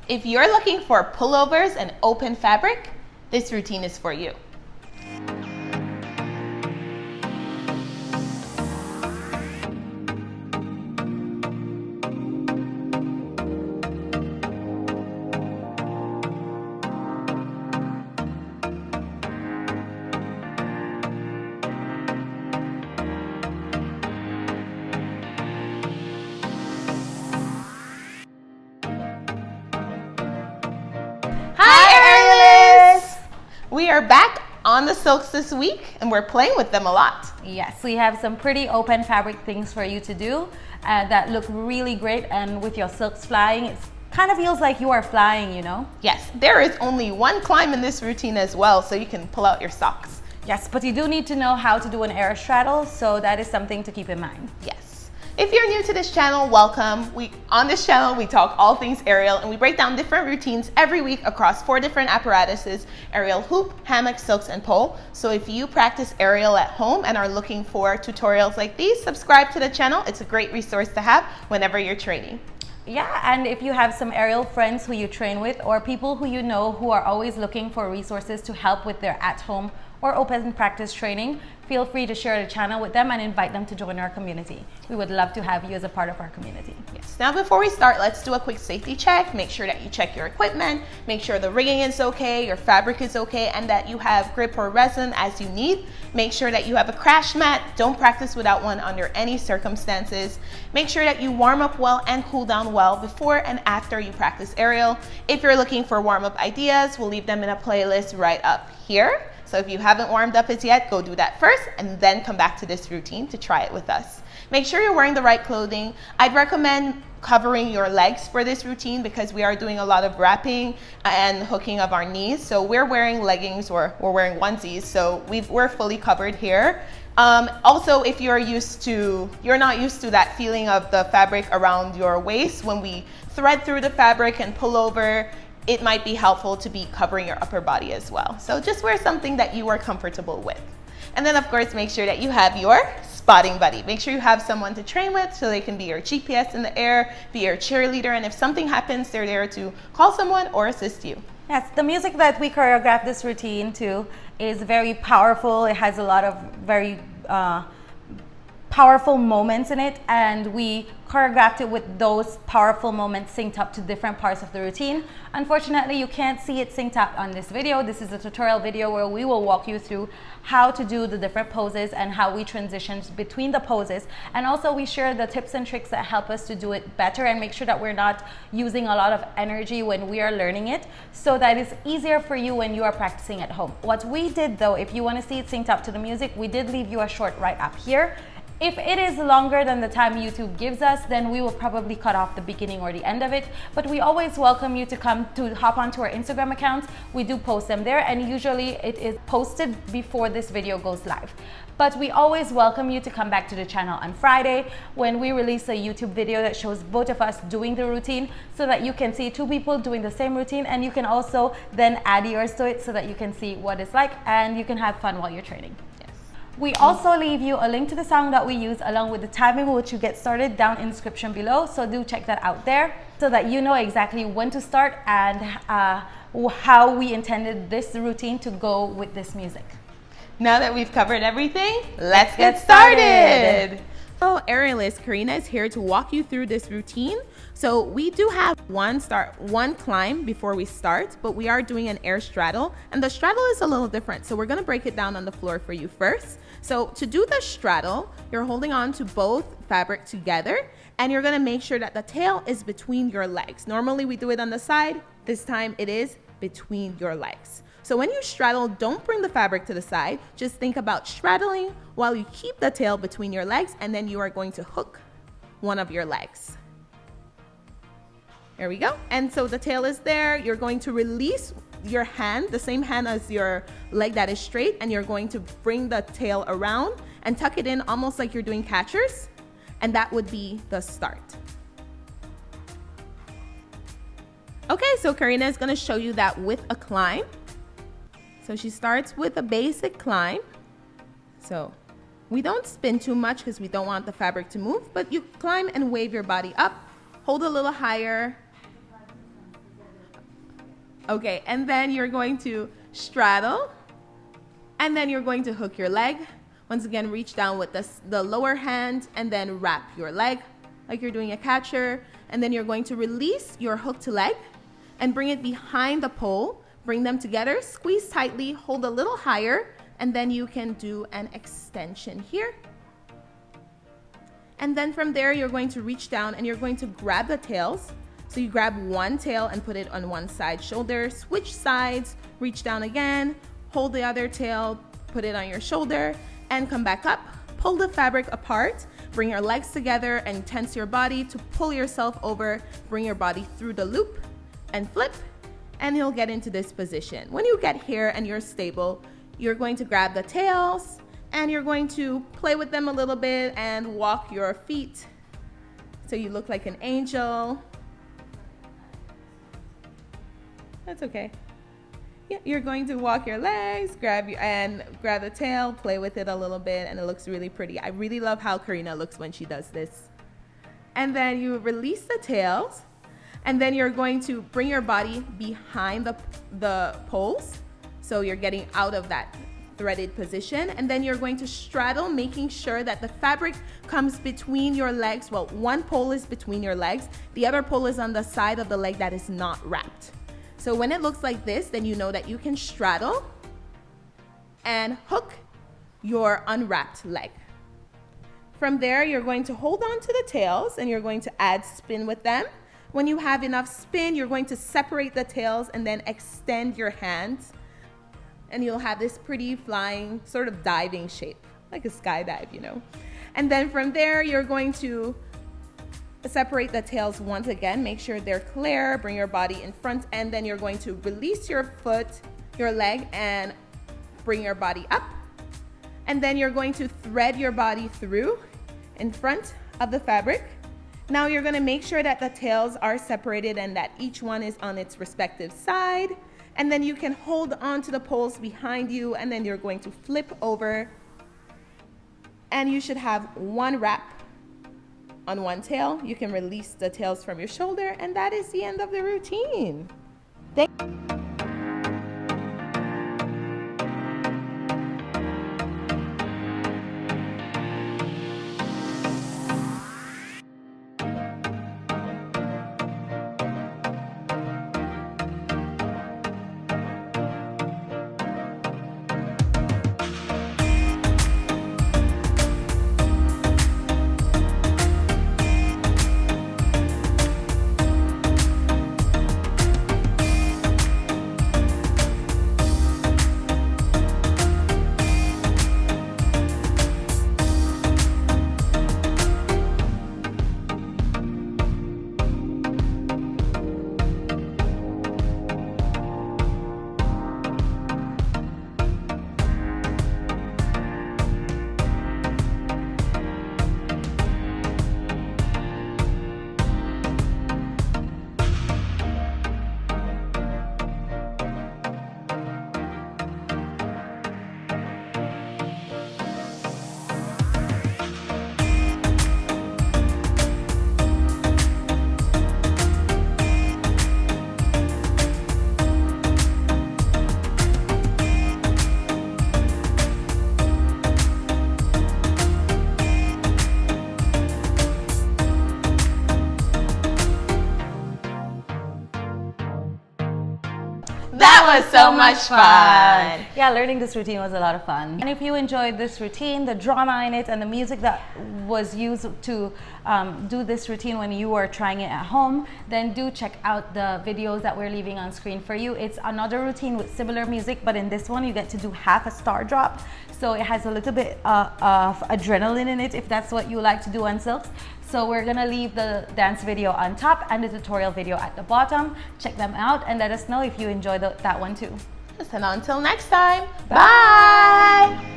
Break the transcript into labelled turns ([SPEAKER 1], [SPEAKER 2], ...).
[SPEAKER 1] If you're looking for pullovers and open fabric, this routine is for you. Hi, Aerialists! We are back on the silks this week and we're playing with them a lot.
[SPEAKER 2] Yes, we have some pretty open fabric things for you to do that look really great, and with your silks flying, it kind of feels like you are flying, you know?
[SPEAKER 1] Yes, there is only one climb in this routine as well, so you can pull out your socks.
[SPEAKER 2] Yes, but you do need to know how to do an air straddle, so that is something to keep in mind.
[SPEAKER 1] Yes. If you're new to this channel, welcome. On this channel, we talk all things aerial and we break down different routines every week across 4 different apparatuses: aerial hoop, hammock, silks, and pole. So if you practice aerial at home and are looking for tutorials like these, subscribe to the channel. It's a great resource to have whenever you're training.
[SPEAKER 2] Yeah, and if you have some aerial friends who you train with, or people who you know who are always looking for resources to help with their at-home or open practice training, feel free to share the channel with them and invite them to join our community. We would love to have you as a part of our community.
[SPEAKER 1] Yes. Now before we start, let's do a quick safety check. Make sure that you check your equipment, make sure the rigging is okay, your fabric is okay, and that you have grip or resin as you need. Make sure that you have a crash mat. Don't practice without one under any circumstances. Make sure that you warm up well and cool down well before and after you practice aerial. If you're looking for warm-up ideas, we'll leave them in a playlist right up here. So if you haven't warmed up as yet, go do that first and then come back to this routine to try it with us. Make sure you're wearing the right clothing. I'd recommend covering your legs for this routine because we are doing a lot of wrapping and hooking of our knees. So we're wearing leggings, or we're wearing onesies, so we're fully covered here. Also, if you're not used to that feeling of the fabric around your waist, when we thread through the fabric and pull over, it might be helpful to be covering your upper body as well. So just wear something that you are comfortable with. And then of course, make sure that you have your spotting buddy. Make sure you have someone to train with so they can be your GPS in the air, be your cheerleader, and if something happens, they're there to call someone or assist you.
[SPEAKER 2] Yes, the music that we choreograph this routine to is very powerful. It has a lot of very powerful moments in it, and we choreographed it with those powerful moments synced up to different parts of the routine. Unfortunately, you can't see it synced up on this video. This is a tutorial video where we will walk you through how to do the different poses and how we transition between the poses. And also we share the tips and tricks that help us to do it better and make sure that we're not using a lot of energy when we are learning it, so that it's easier for you when you are practicing at home. What we did though, if you want to see it synced up to the music, we did leave you a short right up here. If it is longer than the time YouTube gives us, then we will probably cut off the beginning or the end of it. But we always welcome you to come to hop onto our Instagram account. We do post them there, and usually it is posted before this video goes live. But we always welcome you to come back to the channel on Friday when we release a YouTube video that shows both of us doing the routine, so that you can see 2 people doing the same routine, and you can also then add yours to it so that you can see what it's like and you can have fun while you're training. We also leave you a link to the song that we use along with the timing in which you get started down in the description below. So do check that out there so that you know exactly when to start and how we intended this routine to go with this music.
[SPEAKER 1] Now that we've covered everything, let's get started. Hello, Aerialist. Karina is here to walk you through this routine. So we do have one climb before we start, but we are doing an air straddle, and the straddle is a little different. So we're gonna break it down on the floor for you first. So to do the straddle, you're holding on to both fabric together, and you're gonna make sure that the tail is between your legs. Normally we do it on the side. This time it is between your legs. So when you straddle, don't bring the fabric to the side. Just think about straddling while you keep the tail between your legs, and then you are going to hook one of your legs. There we go. And so the tail is there. You're going to release your hand, the same hand as your leg that is straight, and you're going to bring the tail around and tuck it in almost like you're doing catchers. And that would be the start. Okay, so Karina is gonna show you that with a climb. So she starts with a basic climb. So we don't spin too much because we don't want the fabric to move, but you climb and wave your body up, hold a little higher, Okay, and then you're going to straddle, and then you're going to hook your leg. Once again, reach down with the lower hand and then wrap your leg like you're doing a catcher. And then you're going to release your hooked leg and bring it behind the pole. Bring them together, squeeze tightly, hold a little higher, and then you can do an extension here. And then from there, you're going to reach down and you're going to grab the tails. So you grab one tail and put it on one side shoulder, switch sides, reach down again, hold the other tail, put it on your shoulder, and come back up. Pull the fabric apart, bring your legs together and tense your body to pull yourself over, bring your body through the loop and flip, and you'll get into this position. When you get here and you're stable, you're going to grab the tails and you're going to play with them a little bit and walk your feet so you look like an angel. That's okay. Yeah, you're going to walk your legs, grab the tail, play with it a little bit, and it looks really pretty. I really love how Karina looks when she does this. And then you release the tails, and then you're going to bring your body behind the poles. So you're getting out of that threaded position, and then you're going to straddle, making sure that the fabric comes between your legs. Well, one pole is between your legs, the other pole is on the side of the leg that is not wrapped. So when it looks like this, then you know that you can straddle and hook your unwrapped leg. From there, you're going to hold on to the tails and you're going to add spin with them. When you have enough spin, you're going to separate the tails and then extend your hands. And you'll have this pretty flying sort of diving shape, like a skydive, you know. And then from there, you're going to separate the tails once again, make sure they're clear, bring your body in front, and then you're going to release your foot, your leg, and bring your body up. And then you're going to thread your body through in front of the fabric. Now you're going to make sure that the tails are separated and that each one is on its respective side. And then you can hold on to the poles behind you, and then you're going to flip over. And you should have one wrap on one tail. You can release the tails from your shoulder, and that is the end of the routine. That was so much fun.
[SPEAKER 2] Yeah, learning this routine was a lot of fun. And if you enjoyed this routine, the drama in it and the music that was used to do this routine when you were trying it at home, then do check out the videos that we're leaving on screen for you. It's another routine with similar music, but in this one you get to do half a star drop. So it has a little bit of adrenaline in it if that's what you like to do on silks. So we're gonna leave the dance video on top and the tutorial video at the bottom. Check them out and let us know if you enjoyed that one too.
[SPEAKER 1] And until next time, bye.